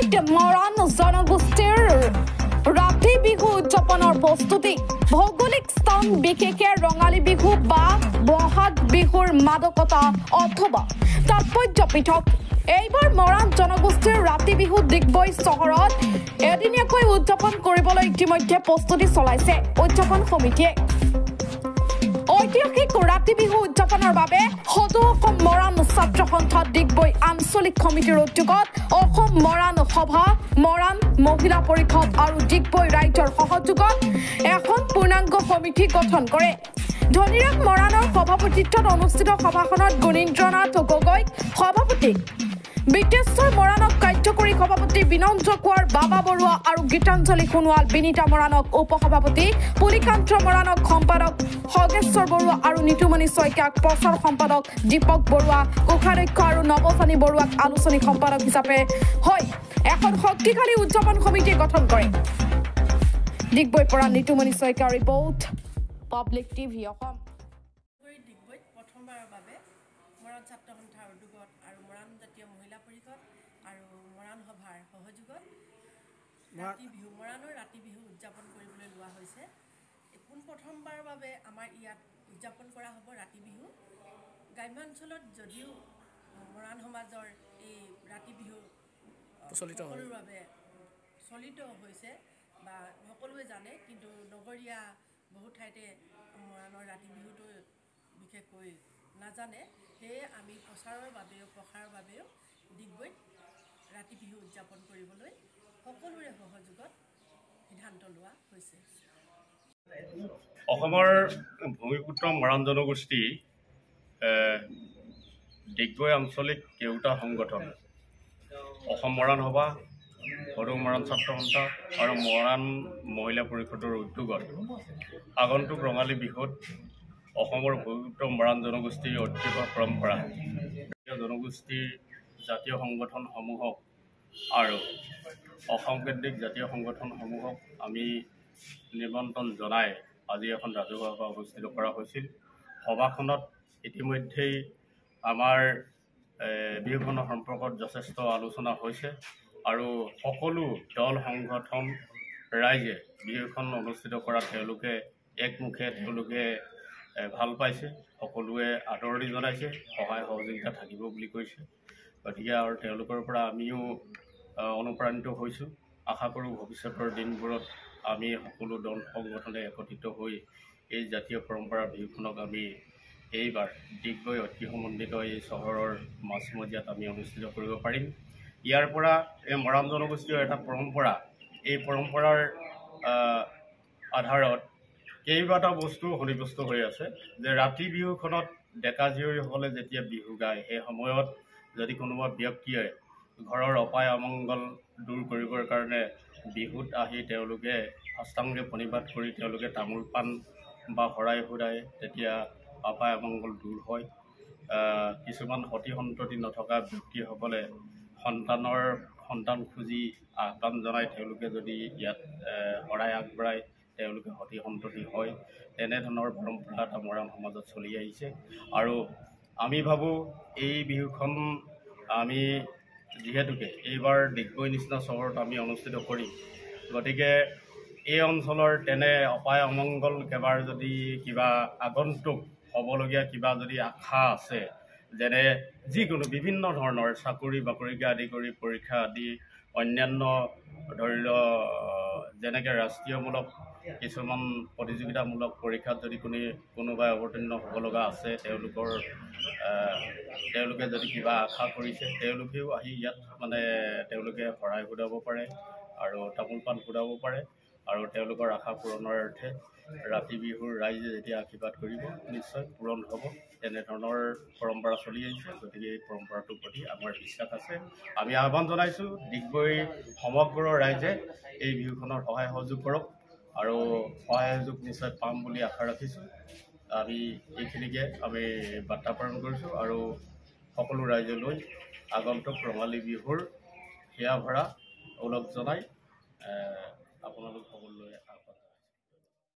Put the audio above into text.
ডিগবৈত মৰাণ জনগোষ্ঠীৰ ৰাতি বিহু উদযাপনৰ প্ৰস্তুতি ভৌগোলিক স্থান বিশেষে ৰঙালী বিহু বা বহাগ বিহুৰ মাদকতা অথবা তাৎপৰ্য পৃথক এইবাৰ মৰাণ জনগোষ্ঠীৰ ৰাতি বিহু ডিগবৈ চহৰত এদিনীয়াকৈ উদযাপন কৰিবলৈ ইতিমধ্যে প্ৰস্তুতি চলাইছে উদযাপন সমিতিয়ে ঐতিহাসিক ৰাতি বিহু উদযাপনৰ বাবে সদৌ অসম মৰাণ ছাত্ৰ সন্থা ডিগবৈ আঞ্চলিক সমিতিৰ উদ্যোগত অসম মৰাণ সভা মৰাণ মহিলা পৰিষদ আৰু ডিগবৈ ৰাইজৰ সহযোগত এখন পূৰ্ণাংগ সমিতি গঠন কৰে ধনীৰাম মৰাণৰ সভাপতিত্বত অনুষ্ঠিত সভাখনত গুণীন্দ্ৰনাথ গগৈ সভাপতি বিটেশ্বৰ মৰাণক কাৰ্যকৰী সভাপতি বিনন্দ কোঁৱৰ বাবা বৰুৱা আৰু গীতাঞ্জলি সোণোৱাল বিনীতা মৰাণক উপসভাপতি পুলিকান্ত মৰাণক সম্পাদক খগেশ্বৰ বৰুৱা আৰু নিতুমণি শইকীয়াক প্ৰচাৰ সম্পাদক দীপক বৰুৱা কোষাধ্যক্ষ আৰু নৱচানী বৰুৱাক আলোচনী সম্পাদক হিচাপে হৈ এখন শক্তিশালী উদযাপন সমিতি গঠন কৰে ডিগবৈৰ পৰা নিতুমণি শইকীয়াৰ ৰিপৰ্ট পাব্লিক টিভি অসম ডিগবৈত প্ৰথমবাৰৰ বাবে মৰাণ ছাত্ৰ সন্থাৰ উদ্যোগত আৰু মৰাণ জাতীয় মহিলা পৰিষদ আৰু মৰাণ সভাৰ সহযোগত মৰাণৰ ৰাতি বিহু উদযাপন কৰিবলৈ লোৱা হৈছে পোনপ্ৰথমবাৰৰ বাবে আমাৰ ইয়াত উদযাপন কৰা হ'ব ৰাতি বিহু গ্ৰাম্যাঞ্চলত যদিও মৰাণ সমাজৰ এই ৰাতি বিহু সকলোৰ বাবে চলিত হৈছে বা সকলোৱে জানে কিন্তু নগৰীয়া বহু ঠাইতে মৰাণৰ ৰাতি বিহুটো বিশেষকৈ নাজানে সেয়ে আমি প্ৰচাৰৰ বাবেও ডিগবৈত ৰাতি বিহু উদযাপন কৰিবলৈ সকলোৰে সহযোগত সিদ্ধান্ত লোৱা হৈছে অসমৰ ভূমিপুত্ৰ মৰাণ জনগোষ্ঠী ডিগবৈ আঞ্চলিক কেওটা সংগঠন অসম মৰাণ সভা সদৌ মৰাণ ছাত্ৰ সন্থা আৰু মৰাণ মহিলা পৰিষদৰ উদ্যোগত আগন্তুক ৰঙালী বিহুত অসমৰ ভূমিপুত্ৰ মৰাণ জনগোষ্ঠীৰ ঐতিহ্য পৰম্পৰা জনগোষ্ঠীৰ জাতীয় সংগঠনসমূহক আৰু অসম কেন্দ্ৰিক জাতীয় সংগঠনসমূহক আমি নিমন্ত্ৰণ জনাই আজি এখন ৰাজহুৱা সভা অনুষ্ঠিত কৰা হৈছিল সভাখনত ইতিমধ্যেই আমাৰ বিহুখনৰ সম্পৰ্কত যথেষ্ট আলোচনা হৈছে আৰু সকলো দল সংগঠন ৰাইজে বিহুখন অনুষ্ঠিত কৰাত তেওঁলোকে একমুখে ভাল পাইছে সকলোৱে আদৰণি জনাইছে সহায় সহযোগিতা থাকিব বুলি কৈছে গতিকে আৰু তেওঁলোকৰ পৰা আমিও অনুপ্ৰাণিত হৈছোঁ আশা কৰোঁ ভৱিষ্যতৰ দিনবোৰত আমি সকলো দল সংগঠনে একত্ৰিত হৈ এই জাতীয় পৰম্পৰা বিহুখনক আমি এইবাৰ ডিগবৈ ঐতিহ্যমণ্ডিত এই চহৰৰ মাজমজিয়াত আমি অনুষ্ঠিত কৰিব পাৰিম ইয়াৰ পৰা এই মৰাণ জনগোষ্ঠীৰ এটা পৰম্পৰা এই পৰম্পৰাৰ আধাৰত কেইবাটা বস্তু সন্নিৱিষ্ট হৈ আছে যে ৰাতি বিহুখনত ডেকা জীয়ৰীসকলে যেতিয়া বিহু গায় সেই সময়ত যদি কোনোবা ব্যক্তিয়ে ঘৰৰ অপায় অমংগল দূৰ কৰিবৰ কাৰণে বিহুত আহি তেওঁলোকে সাষ্টাংগে প্ৰণিপাত কৰি তেওঁলোকে তামোল পাণ বা শৰাই শৰাই তেতিয়া অপায় অমংগল দূৰ হয় কিছুমান সতি সন্ততি নথকা ব্যক্তিসকলে সন্তান খুজি আহ্বান জনাই তেওঁলোকে যদি ইয়াত শৰাই আগবঢ়ায় তেওঁলোকে সতি সন্ততি হয় তেনেধৰণৰ পৰম্পৰা এটা মৰাণ সমাজত চলি আহিছে আৰু আমি ভাবোঁ এই বিহুখন আমি যিহেতুকে এইবাৰ ডিগবৈ নিচিনা চহৰত আমি অনুষ্ঠিত কৰিম গতিকে এই অঞ্চলৰ তেনে অপায় অমংগল কেবাৰ যদি কিবা আগন্তুক হ'বলগীয়া কিবা যদি আশা আছে যেনে যিকোনো বিভিন্ন ধৰণৰ চাকৰি বাকৰিকে আদি কৰি পৰীক্ষা আদি অন্যান্য ধৰি লওক যেনেকৈ ৰাষ্ট্ৰীয়মূলক কিছুমান প্ৰতিযোগিতামূলক পৰীক্ষাত যদি কোনোবাই অৱতীৰ্ণ হ'ব লগা আছে তেওঁলোকে যদি কিবা আশা কৰিছে তেওঁলোকেও আহি ইয়াত মানে তেওঁলোকে শৰাই ঘূৰাব পাৰে আৰু তামোল পাণ ঘূৰাব পাৰে আৰু তেওঁলোকৰ আশা পূৰণৰ অৰ্থে ৰাতি বিহুৰ ৰাইজে যেতিয়া আশীৰ্বাদ কৰিব নিশ্চয় পূৰণ হ'ব তেনেধৰণৰ পৰম্পৰা চলি আহিছে গতিকে এই পৰম্পৰাটোৰ প্ৰতি আমাৰ বিশ্বাস আছে আমি আহ্বান জনাইছোঁ ডিগবৈ সমগ্ৰ ৰাইজে এই বিহুখনৰ সহায় সহযোগ কৰক আৰু সহায় সহযোগ নিশ্চয় পাম বুলি আশা ৰাখিছোঁ আমি এইখিনিকে আমি বাৰ্তা প্ৰেৰণ কৰিছোঁ আৰু সকলো ৰাইজলৈ আগন্তুক ৰঙালী বিহুৰ হিয়া ভৰা ওলগ জনাই আপোনালোক